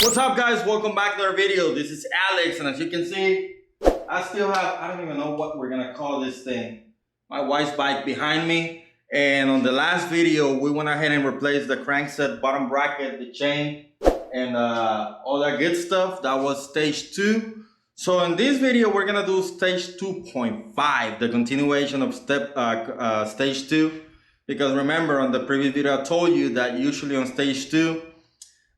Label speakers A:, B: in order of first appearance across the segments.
A: What's up guys, welcome back to our video. This is Alex, and as you can see, I still have, I don't even know what we're gonna call this thing, my wife's bike behind me. And on the last video, we went ahead and replaced the crankset, bottom bracket, the chain, and all that good stuff. That was stage 2. So in this video, we're gonna do stage 2.5, the continuation of stage 2. Because remember, on the previous video, I told you that usually on stage 2,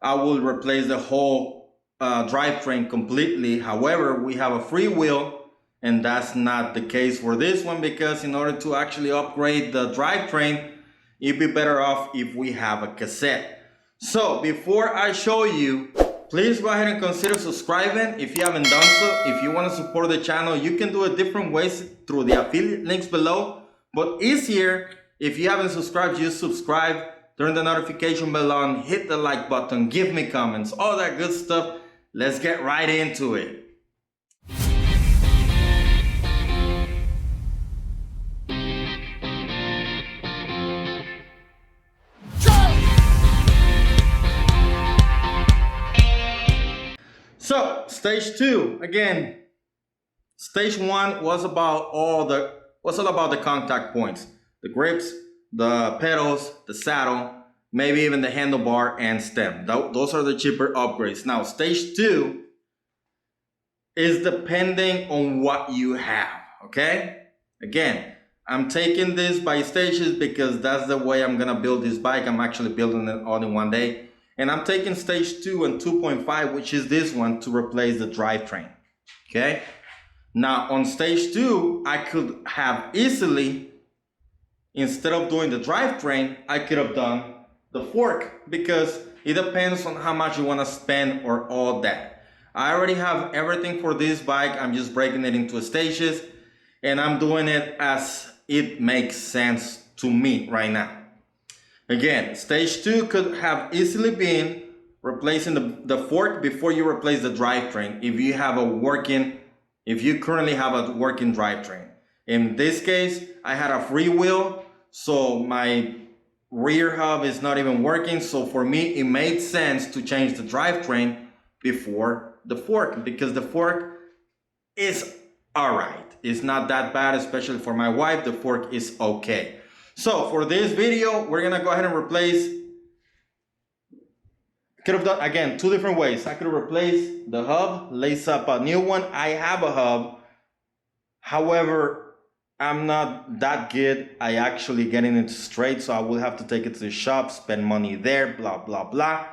A: I will replace the whole drivetrain completely. However, we have a free wheel, and that's not the case for this one, because in order to actually upgrade the drivetrain, it'd be better off if we have a cassette. So before I show you, please go ahead and consider subscribing if you haven't done so. If you want to support the channel, you can do it different ways through the affiliate links below, but easier if you haven't subscribed, just subscribe, turn the notification bell on, hit the like button, give me comments, all that good stuff. Let's get right into it. So, stage 2, again, stage 1 was about all about the contact points. The grips, the pedals, the saddle, maybe even the handlebar and stem. Those are the cheaper upgrades. Now, stage 2 is depending on what you have, okay? Again, I'm taking this by stages because that's the way I'm gonna build this bike. I'm actually building it all in one day. And I'm taking stage 2 and 2.5, which is this one, to replace the drivetrain, okay? Now, on stage 2, I could have easily, instead of doing the drivetrain, I could have done the fork, because it depends on how much you want to spend or all that. I already have everything for this bike. I'm just breaking it into stages, and I'm doing it as it makes sense to me right now. Again, stage 2 could have easily been replacing the fork before you replace the drivetrain if you currently have a working drivetrain. In this case, I had a free wheel, so my rear hub is not even working. So for me, it made sense to change the drivetrain before the fork, because the fork is all right. It's not that bad, especially for my wife. The fork is okay. So for this video, we're gonna go ahead and replace. Could have done, again, 2 different ways. I could have replaced the hub, lace up a new one. I have a hub. However, I'm not that good at actually getting it straight, so I will have to take it to the shop, spend money there, blah, blah, blah.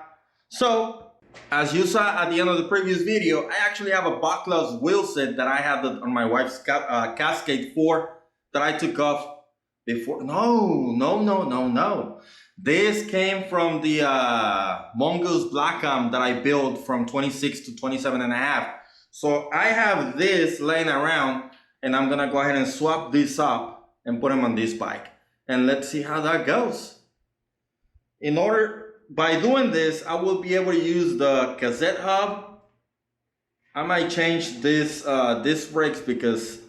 A: So, as you saw at the end of the previous video, I actually have a Bucklos wheelset that I had on my wife's Cascade 4 that I took off before. No. This came from the Mongoose Blackcam that I built from 26 to 27.5. So I have this laying around, and I'm gonna go ahead and swap this up and put them on this bike. And let's see how that goes. By doing this, I will be able to use the cassette hub. I might change this disc brakes, because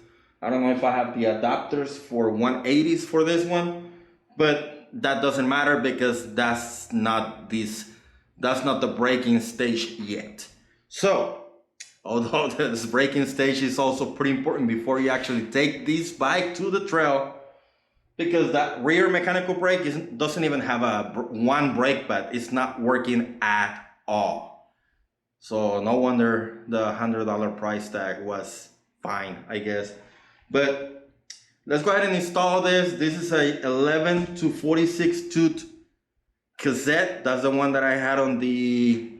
A: I don't know if I have the adapters for 180s for this one, but that doesn't matter, because that's not the braking stage yet. So, although this braking stage is also pretty important before you actually take this bike to the trail, because that rear mechanical brake doesn't even have one brake pad. It's not working at all. So no wonder the $100 price tag was fine, I guess. But let's go ahead and install this. This is a 11 to 46 tooth cassette. That's the one that I had on the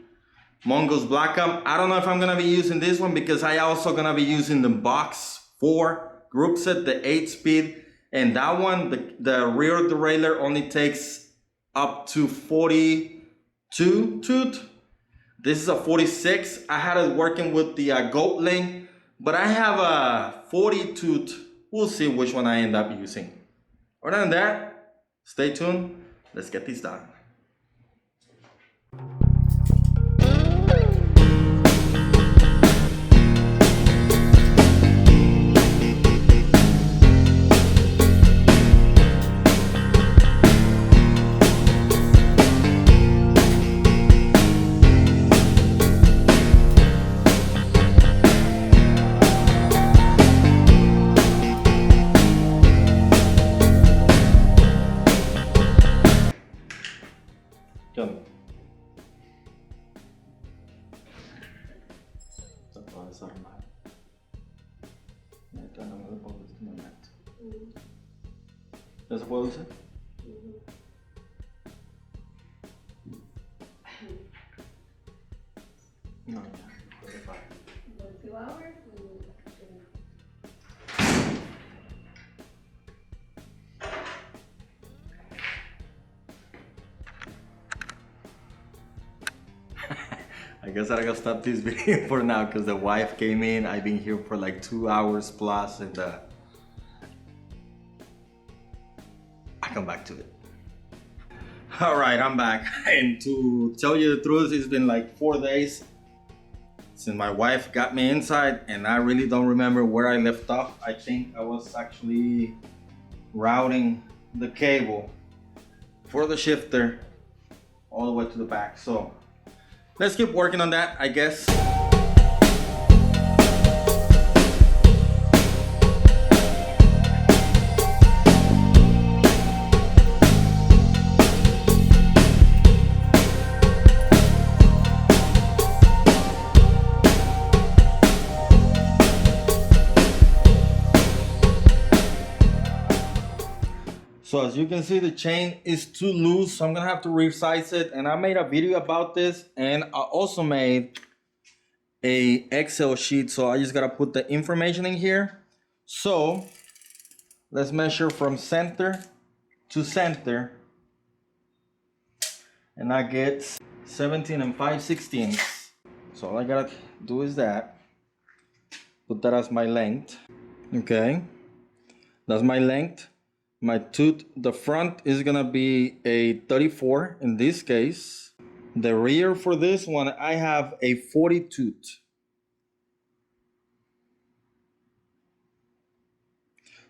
A: Mongoose Blackcam. I don't know if I'm gonna be using this one, because I also gonna be using the Box 4 group set, the 8-speed, and that one, the rear derailleur only takes up to 42 tooth. This is a 46. I had it working with the Goat Link, but I have a 40 tooth. We'll see which one I end up using. Other than that, stay tuned. Let's get this done. desarmar. Ahorita no me lo pongo en este momento. ¿Ya se puede usar? No, ya.
B: 2 hours.
A: I guess I gotta stop this video for now because the wife came in. I've been here for like 2 hours plus, and I come back to it. All right, I'm back. And to tell you the truth, it's been like 4 days since my wife got me inside, and I really don't remember where I left off. I think I was actually routing the cable for the shifter all the way to the back. So let's keep working on that, I guess. So as you can see, the chain is too loose, so I'm gonna have to resize it. And I made a video about this, and I also made a Excel sheet, so I just gotta put the information in here. So let's measure from center to center, and I get 17 and 5/16. So all I gotta do is that, put that as my length. Okay, that's my length. My tooth, the front is gonna be a 34 in this case. The rear for this one, I have a 40 tooth.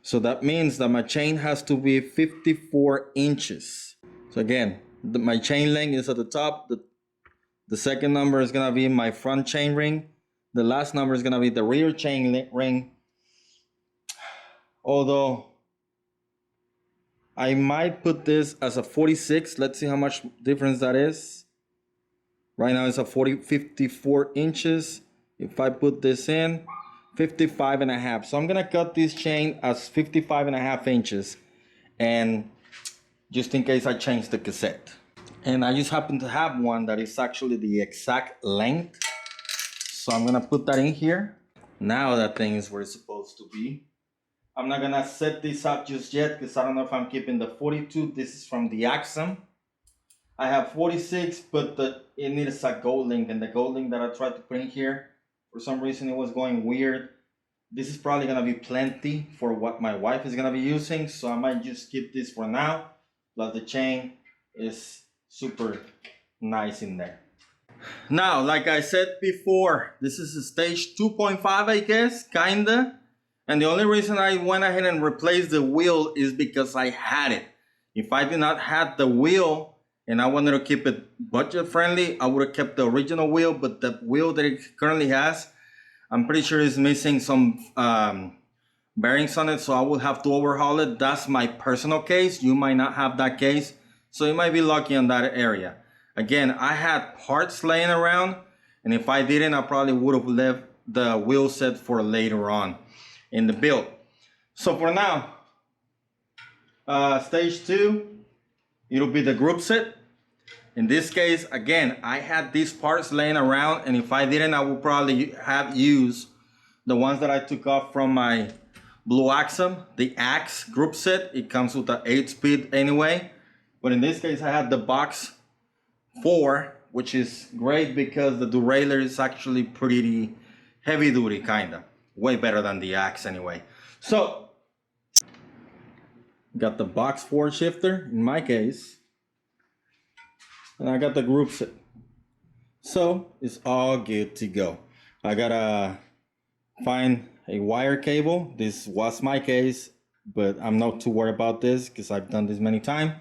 A: So that means that my chain has to be 54 inches. So again, my chain length is at the top. The second number is gonna be my front chain ring. The last number is gonna be the rear chain ring. Although I might put this as a 46. Let's see how much difference that is. Right now it's a 54 inches. If I put this in, 55 and a half. So I'm gonna cut this chain as 55 and a half inches. And just in case I change the cassette. And I just happen to have one that is actually the exact length. So I'm gonna put that in here. Now that thing is where it's supposed to be. I'm not gonna set this up just yet because I don't know if I'm keeping the 42. This is from the Axum. I have 46, but it needs a gold link, and the gold link that I tried to put in here, for some reason it was going weird. This is probably gonna be plenty for what my wife is gonna be using, so I might just keep this for now. Plus the chain is super nice in there. Now, like I said before, this is a stage 2.5, I guess, kinda. And the only reason I went ahead and replaced the wheel is because I had it. If I did not have the wheel and I wanted to keep it budget friendly, I would have kept the original wheel, but the wheel that it currently has, I'm pretty sure is missing some bearings on it, so I will have to overhaul it. That's my personal case. You might not have that case, so you might be lucky on that area. Again, I had parts laying around, and if I didn't, I probably would have left the wheel set for later on in the build. So for now, stage 2, it'll be the group set. In this case, again, I had these parts laying around, and if I didn't, I would probably have used the ones that I took off from my Blue Axum, the Axe group set. It comes with an 8-speed anyway, but in this case, I had the box 4, which is great because the derailleur is actually pretty heavy duty, kinda. Way better than the Axe anyway. So, got the box 4 shifter in my case, and I got the group set. So, it's all good to go. I gotta find a wire cable. This was my case, but I'm not too worried about this because I've done this many times.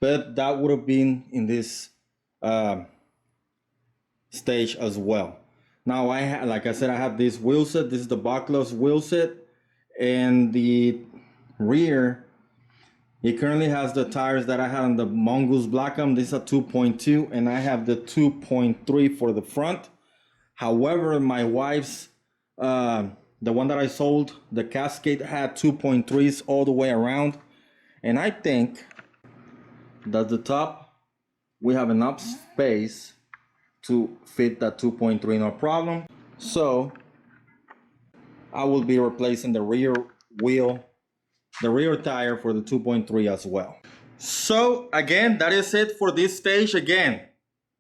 A: But that would have been in this stage as well. Now like I said, I have this wheel set. This is the Bucklos wheel set, and the rear, it currently has the tires that I had on the Mongoose Blackham. This is a 2.2, and I have the 2.3 for the front. However, my wife's The one that I sold, the Cascade had 2.3s all the way around. And I think that the top, we have enough space to fit that 2.3, no problem. So I will be replacing the rear wheel, the rear tire for the 2.3 as well. So again, that is it for this stage. Again,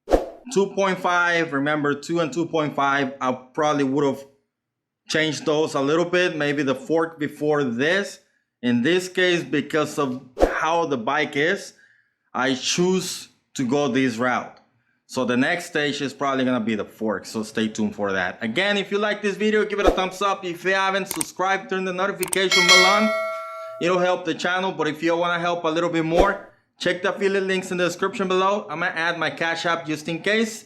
A: 2.5, remember 2 and 2.5, I probably would have changed those a little bit, maybe the fork before this. In this case, because of how the bike is, I choose to go this route. So the next stage is probably gonna be the fork, so stay tuned for that. Again, if you like this video, give it a thumbs up. If you haven't, subscribe, turn the notification bell on. It'll help the channel, but if you wanna help a little bit more, check the affiliate links in the description below. I'm gonna add my Cash App just in case.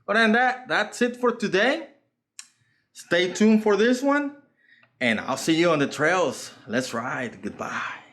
A: But then that's it for today. Stay tuned for this one, and I'll see you on the trails. Let's ride. Goodbye.